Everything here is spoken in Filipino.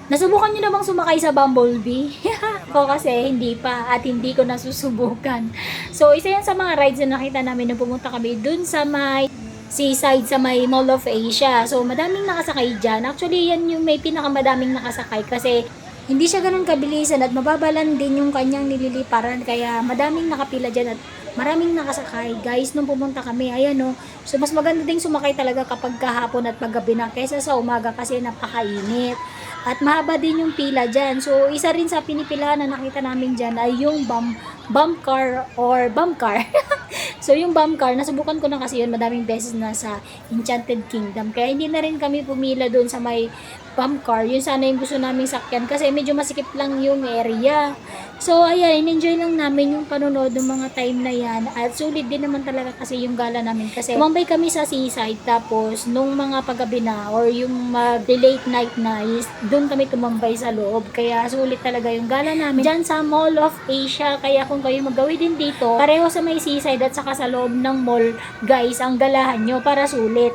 Nasubukan niyo na bang sumakay sa Bumblebee? Ako kasi hindi pa at hindi ko nasusubukan. So, isa yan sa mga rides na nakita namin nung pumunta kami dun sa may seaside sa may Mall of Asia. So, madaming nakasakay dyan. Actually, yan yung may pinakamadaming nakasakay kasi hindi siya ganun kabilisan at mababalan din yung kanyang nililiparan. Kaya madaming nakapila dyan at maraming nakasakay. Guys, nung pumunta kami, ayan o. So, mas maganda ding sumakay talaga kapag kahapon at paggabi na kaysa sa umaga kasi napakainit. At mahaba din yung pila dyan. So, isa rin sa pinipilahan na nakita namin dyan ay yung bump car or bump car. So, yung bump car, nasubukan ko na kasi yun madaming beses na sa Enchanted Kingdom. Kaya hindi na rin kami pumila doon sa may bump car. Yun sana yung gusto naming sakyan kasi medyo masikip lang yung area. So, ayan, in-enjoy lang namin yung panonood ng mga time na yan. At sulit din naman talaga kasi yung gala namin. Kasi tumambay kami sa seaside. Tapos, nung mga paggabi na or yung mag-late night na is doon kami tumambay sa loob. Kaya sulit talaga yung gala namin dyan sa Mall of Asia. Kaya kung kayo magawi din dito, pareho sa may seaside at saka sa loob ng mall, guys, ang galahan nyo para sulit.